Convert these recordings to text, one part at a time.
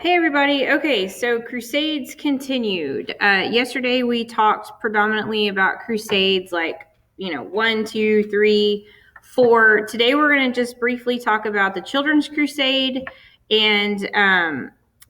Hey everybody. Okay, so Crusades continued. Yesterday we talked predominantly about Crusades, like, 1, 2, 3, 4. Today we're going to just briefly talk about the Children's Crusade and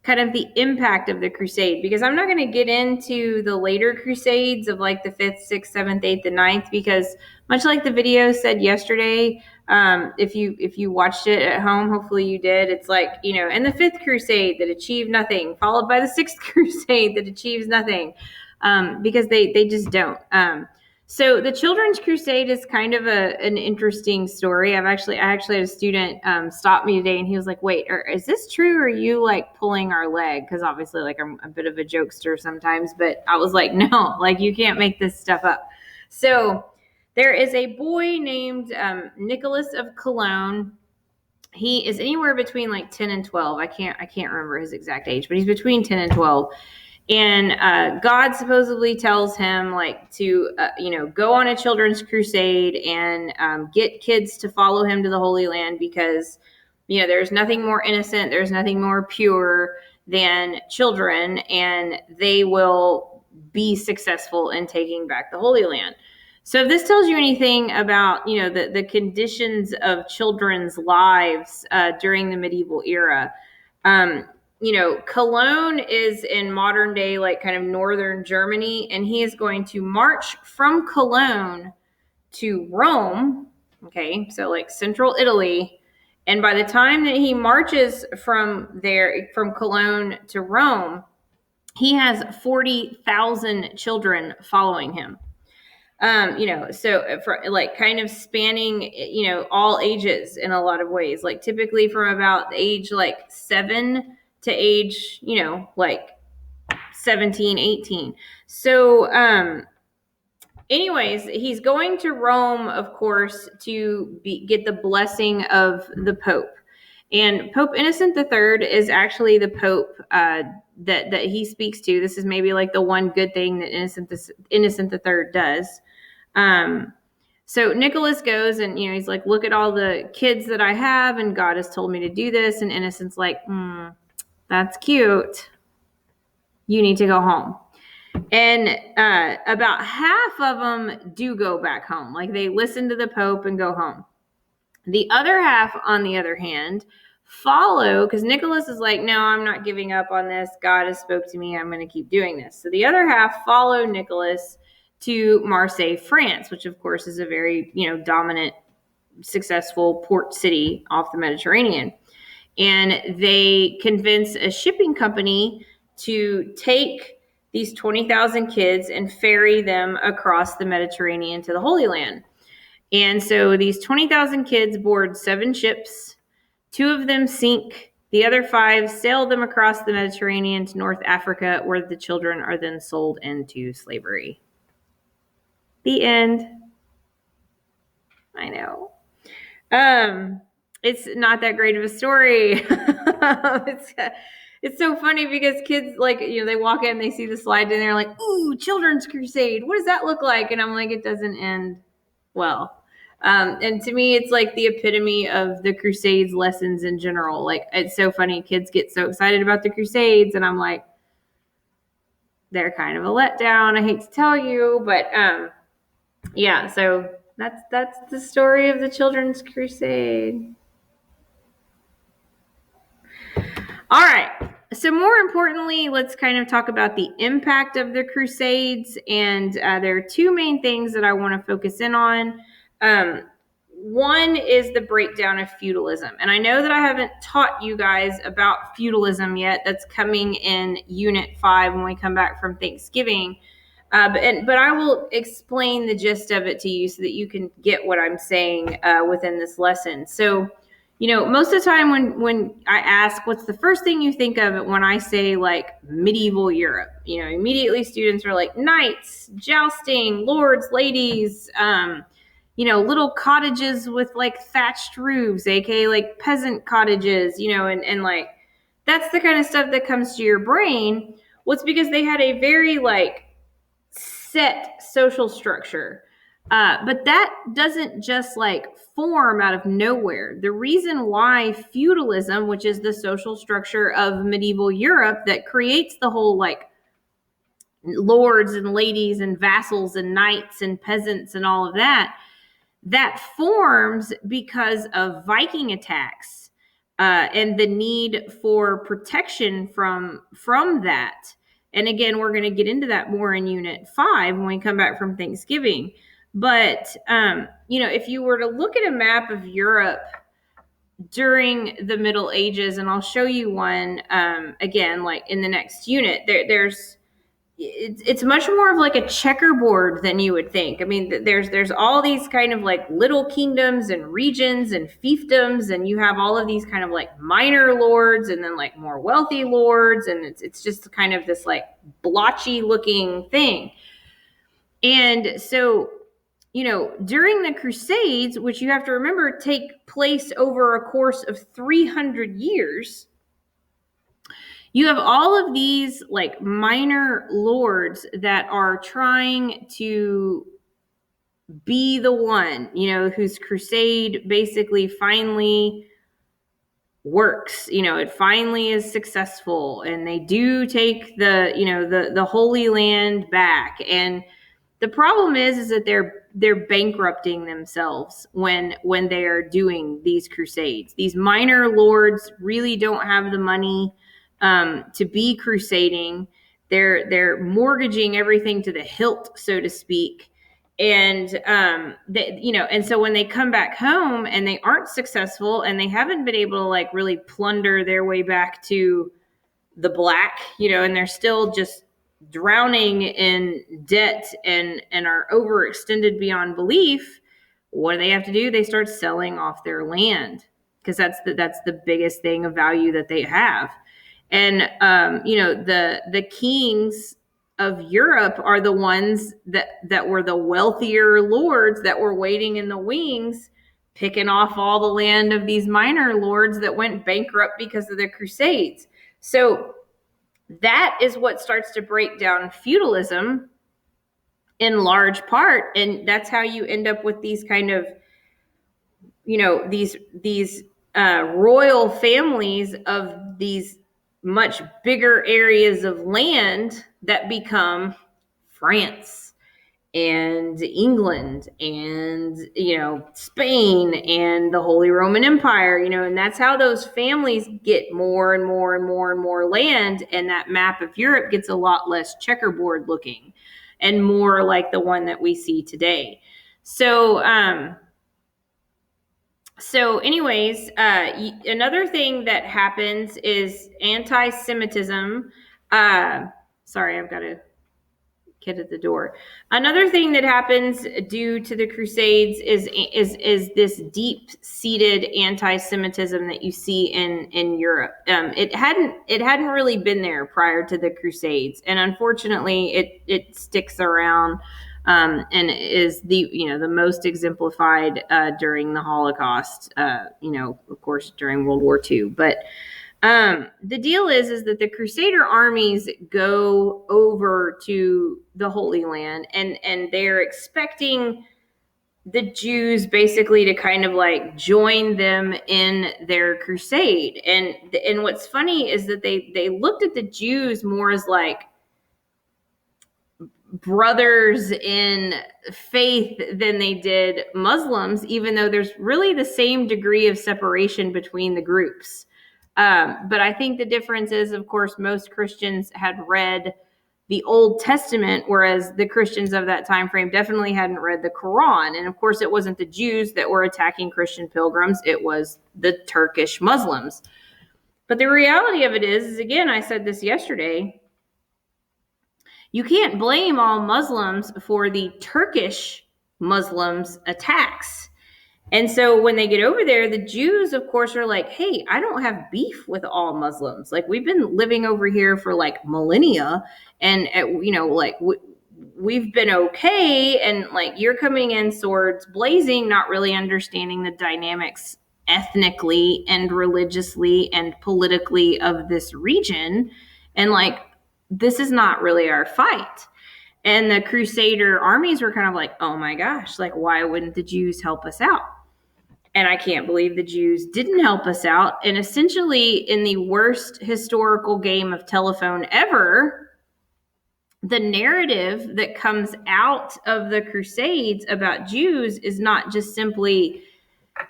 kind of the impact of the Crusade, because I'm not going to get into the later Crusades of like the 5th, 6th, 7th, 8th, and 9th, because much like the video said yesterday, if you watched it at home, hopefully you did. It's like, and the 5th Crusade that achieved nothing, followed by the 6th Crusade that achieves nothing, because they just don't. So the Children's Crusade is kind of an interesting story. I actually had a student stop me today, and he was like, "Wait, is this true? Or are you like pulling our leg?" Because obviously, like, I'm a bit of a jokester sometimes, but I was like, "No, like, you can't make this stuff up." So there is a boy named Nicholas of Cologne. He is anywhere between like 10 and 12. I can't remember his exact age, but he's between 10 and 12. And God supposedly tells him like to go on a children's crusade and get kids to follow him to the Holy Land, because there's nothing more innocent, there's nothing more pure than children, and they will be successful in taking back the Holy Land. So if this tells you anything about the conditions of children's lives during the medieval era, Cologne is in modern day, like, kind of northern Germany, and he is going to march from Cologne to Rome. Okay, so like central Italy. And by the time that he marches from Cologne to Rome, he has 40,000 children following him. So for like kind of spanning, all ages in a lot of ways, like typically from about age like 7 to age, like 17, 18. So, anyways, he's going to Rome, of course, to get the blessing of the Pope. And Pope Innocent III is actually the Pope that he speaks to. This is maybe like the one good thing that Innocent III does. So Nicholas goes and, he's like, look at all the kids that I have, and God has told me to do this. And Innocent's like, that's cute. You need to go home. And about half of them do go back home. Like, they listen to the Pope and go home. The other half, on the other hand, follow, because Nicholas is like, no, I'm not giving up on this. God has spoke to me. I'm going to keep doing this. So the other half follow Nicholas to Marseille, France, which of course is a very, dominant, successful port city off the Mediterranean. And they convince a shipping company to take these 20,000 kids and ferry them across the Mediterranean to the Holy Land. And so these 20,000 kids board 7 ships. 2 of them sink. The other 5 sail them across the Mediterranean to North Africa, where the children are then sold into slavery. The end. I know. It's not that great of a story. It's so funny because kids, like, they walk in, they see the slide, and they're like, ooh, Children's Crusade. What does that look like? And I'm like, it doesn't end well. And to me, it's like the epitome of the Crusades lessons in general. Like, it's so funny. Kids get so excited about the Crusades, and I'm like, they're kind of a letdown. I hate to tell you, but yeah. So that's the story of the Children's Crusade. All right. So more importantly, let's kind of talk about the impact of the Crusades. And there are 2 main things that I want to focus in on. One is the breakdown of feudalism. And I know that I haven't taught you guys about feudalism yet. That's coming in Unit 5 when we come back from Thanksgiving. But I will explain the gist of it to you so that you can get what I'm saying within this lesson. So, most of the time when I ask, what's the first thing you think of when I say like medieval Europe, immediately students are like knights, jousting, lords, ladies, little cottages with like thatched roofs, aka like peasant cottages, and like, that's the kind of stuff that comes to your brain. Well, it's because they had a very like set social structure. But that doesn't just like form out of nowhere. The reason why feudalism, which is the social structure of medieval Europe that creates the whole like lords and ladies and vassals and knights and peasants and all of that, that forms because of Viking attacks and the need for protection from that. And again, we're going to get into that more in Unit 5 when we come back from Thanksgiving. But, if you were to look at a map of Europe during the Middle Ages, and I'll show you one again, like in the next unit, it's much more of like a checkerboard than you would think. I mean, there's all these kind of like little kingdoms and regions and fiefdoms, and you have all of these kind of like minor lords and then like more wealthy lords, and it's just kind of this like blotchy looking thing. And so, during the Crusades, which you have to remember take place over a course of 300 years, you have all of these like minor lords that are trying to be the one, whose crusade basically finally works. It finally is successful, and they do take the Holy Land back. And the problem is that they're bankrupting themselves when they are doing these crusades. These minor lords really don't have the money to be crusading. They're mortgaging everything to the hilt, so to speak. And and so when they come back home and they aren't successful and they haven't been able to like really plunder their way back to the black, and they're still just drowning in debt and are overextended beyond belief, what do they have to do? They start selling off their land, because that's the biggest thing of value that they have. And the kings of Europe are the ones that were the wealthier lords that were waiting in the wings, picking off all the land of these minor lords that went bankrupt because of the Crusades. So that is what starts to break down feudalism in large part. And that's how you end up with these kind of, these royal families of these much bigger areas of land that become France and England and, Spain and the Holy Roman Empire, and that's how those families get more and more and more and more land. And that map of Europe gets a lot less checkerboard looking and more like the one that we see today. So anyways, another thing that happens is anti-Semitism. Sorry, I've got a kid at the door. Another thing that happens due to the Crusades is this deep-seated anti-Semitism that you see in Europe. It hadn't really been there prior to the Crusades, and unfortunately, it sticks around. And is the most exemplified during the Holocaust, of course, during World War II. But the deal is that the Crusader armies go over to the Holy Land, and they're expecting the Jews basically to kind of like join them in their crusade. And what's funny is that they looked at the Jews more as like brothers in faith than they did Muslims, even though there's really the same degree of separation between the groups. But I think the difference is, of course, most Christians had read the Old Testament, whereas the Christians of that time frame definitely hadn't read the Quran. And of course, it wasn't the Jews that were attacking Christian pilgrims, it was the Turkish Muslims. But the reality of it is again, I said this yesterday, you can't blame all Muslims for the Turkish Muslims' attacks. And so when they get over there, the Jews, of course, are like, hey, I don't have beef with all Muslims. Like, we've been living over here for like millennia, and, we've been okay. And like, you're coming in swords blazing, not really understanding the dynamics ethnically and religiously and politically of this region. And like, this is not really our fight. And the Crusader armies were kind of like, oh my gosh, like, why wouldn't the Jews help us out? And I can't believe the Jews didn't help us out. And essentially, in the worst historical game of telephone ever, the narrative that comes out of the Crusades about Jews is not just simply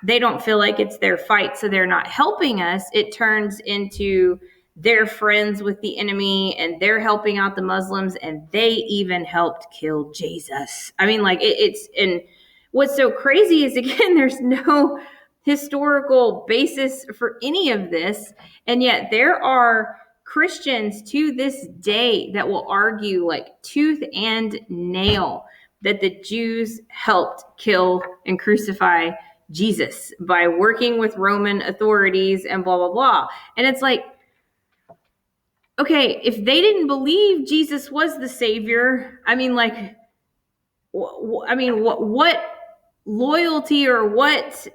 they don't feel like it's their fight, so they're not helping us. It turns into they're friends with the enemy and they're helping out the Muslims, and they even helped kill Jesus. I mean, like it's and what's so crazy is, again, there's no historical basis for any of this, and yet there are Christians to this day that will argue like tooth and nail that the Jews helped kill and crucify Jesus by working with Roman authorities and blah, blah, blah. And it's like, okay, if they didn't believe Jesus was the savior, I mean, like, what loyalty or what,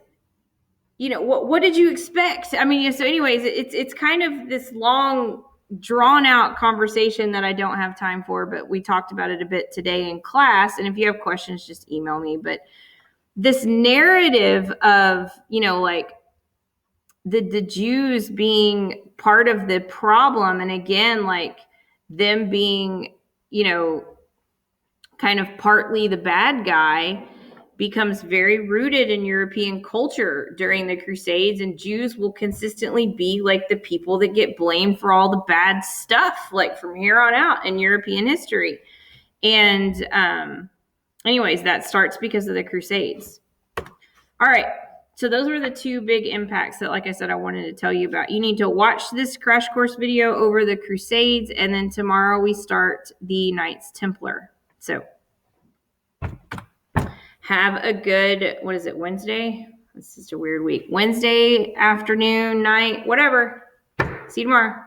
what did you expect? I mean, so anyways, it's kind of this long drawn out conversation that I don't have time for, but we talked about it a bit today in class. And if you have questions, just email me. But this narrative of, like the Jews being part of the problem, and again, like them being, kind of partly the bad guy, becomes very rooted in European culture during the Crusades, and Jews will consistently be like the people that get blamed for all the bad stuff, like from here on out in European history. And anyways, that starts because of the Crusades. All right. So those were the two big impacts that, like I said, I wanted to tell you about. You need to watch this crash course video over the Crusades, and then tomorrow we start the Knights Templar. So have a good, Wednesday? It's just a weird week. Wednesday afternoon, night, whatever. See you tomorrow.